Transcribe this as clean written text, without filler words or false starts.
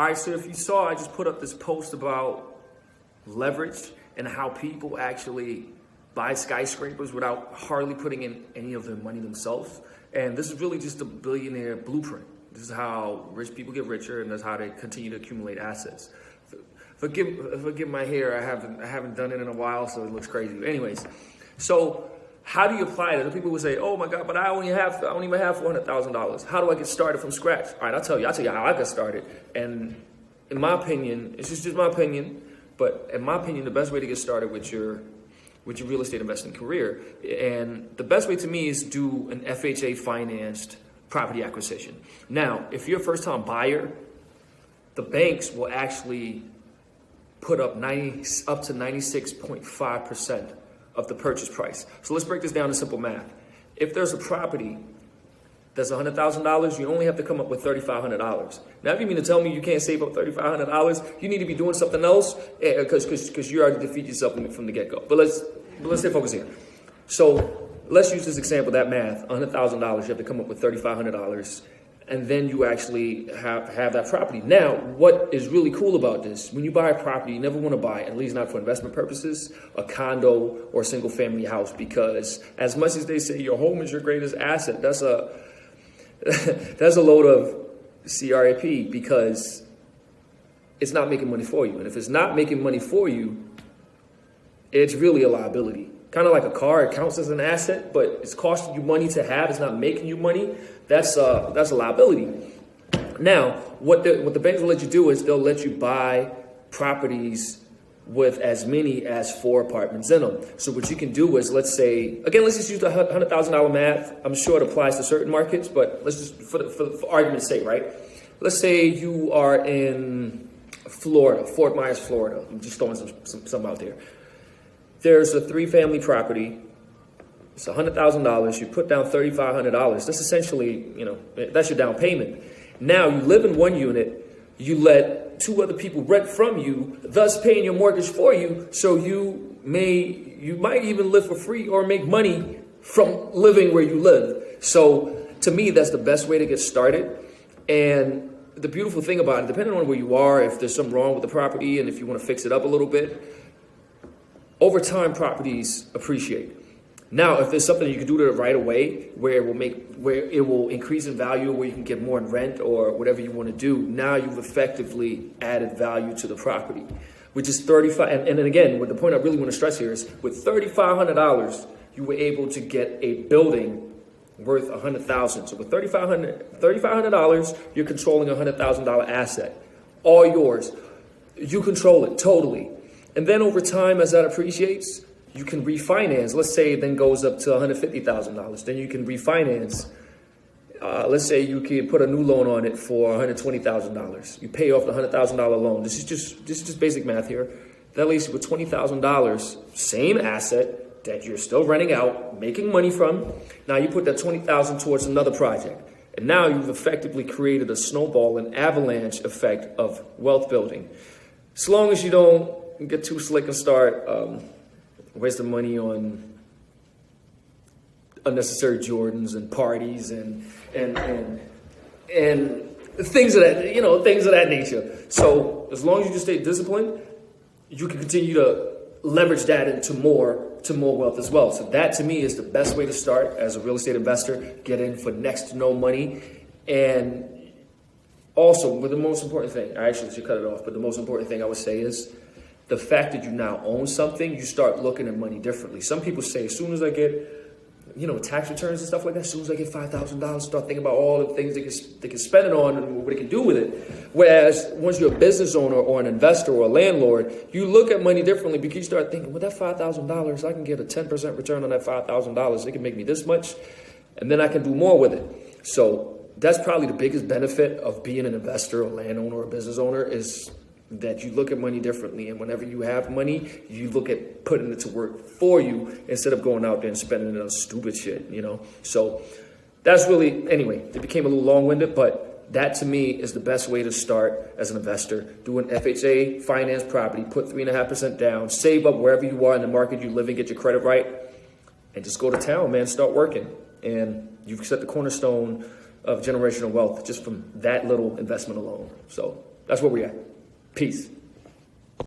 All right, so if you saw, I just put up this post about leverage and how people actually buy skyscrapers without hardly putting in any of their money themselves. And this is really just a billionaire blueprint. This is how rich people get richer, and that's how they continue to accumulate assets. Forgive my hair. I haven't done it in a while, so it looks crazy. Anyways, so how do you apply it? People will say, "Oh my God, but I don't even have $400,000. How do I get started from scratch?" All right, I'll tell you how I got started. And in my opinion, it's just my opinion, but in my opinion, the best way to get started with your real estate investing career, and the best way to me is do an FHA financed property acquisition. Now, if you're a first time buyer, the banks will actually put up to 96.5% of the purchase price. So let's break this down to simple math. If there's a property that's $100,000, you only have to come up with $3,500. Now, if you mean to tell me you can't save up $3,500, you need to be doing something else, because you already defeat yourself from the get-go. But let's stay focused here. So let's use this example, that math, $100,000, you have to come up with $3,500, and then you actually have that property. Now, what is really cool about this, when you buy a property, you never want to buy, at least not for investment purposes, a condo or a single family house, because as much as they say your home is your greatest asset, that's a load of CRAP, because it's not making money for you. And if it's not making money for you, it's really a liability. Kind of like a car, it counts as an asset, but it's costing you money to have. It's not making you money. That's a liability. Now, what the banks will let you do is they'll let you buy properties with as many as 4 apartments in them. So what you can do is, let's just use the $100,000 math. I'm sure it applies to certain markets, but let's just, for argument's sake, right? Let's say you are in Florida, Fort Myers, Florida. I'm just throwing some out there. There's a 3-family property. It's $100,000. You put down $3,500. That's essentially, that's your down payment. Now you live in one unit. You let 2 other people rent from you, thus paying your mortgage for you. So you might even live for free or make money from living where you live. So to me, that's the best way to get started. And the beautiful thing about it, depending on where you are, if there's something wrong with the property and if you want to fix it up a little bit, over time, properties appreciate. Now, if there's something you can do to it right away, where it will increase in value, where you can get more in rent or whatever you want to do, now you've effectively added value to the property, which is $35. And then again, what the point I really want to stress here is, with $3,500, you were able to get a building worth $100,000. So with $3,500, you're controlling a $100,000 asset, all yours. You control it totally. And then over time, as that appreciates, you can refinance. Let's say it then goes up to $150,000. Then you can refinance. Let's say you can put a new loan on it for $120,000. You pay off the $100,000 loan. This is just basic math here. That leaves you with $20,000, same asset that you're still renting out, making money from. Now you put that $20,000 towards another project. And now you've effectively created a snowball, an avalanche effect of wealth building. As long as you don't get too slick and start wasting money on unnecessary Jordans and parties and things of that nature. So as long as you just stay disciplined, you can continue to leverage that into more wealth as well. So that to me is the best way to start as a real estate investor. Get in for next to no money. And also, with the most important thing, I actually should cut it off, but the most important thing I would say is the fact that you now own something, you start looking at money differently. Some people say, as soon as I get, tax returns and stuff like that, as soon as I get $5,000, start thinking about all the things they can spend it on and what they can do with it. Whereas once you're a business owner or an investor or a landlord, you look at money differently, because you start thinking, well, that $5,000, I can get a 10% return on that $5,000. It can make me this much, and then I can do more with it. So that's probably the biggest benefit of being an investor, a landowner, or a business owner, is that you look at money differently. And whenever you have money, you look at putting it to work for you instead of going out there and spending it on stupid shit, So that's really, anyway, it became a little long-winded, but that to me is the best way to start as an investor. Do an FHA finance property, put 3.5% down, save up wherever you are in the market you live in, get your credit right, and just go to town, man, start working. And you've set the cornerstone of generational wealth just from that little investment alone. So That's where we're at. Peace.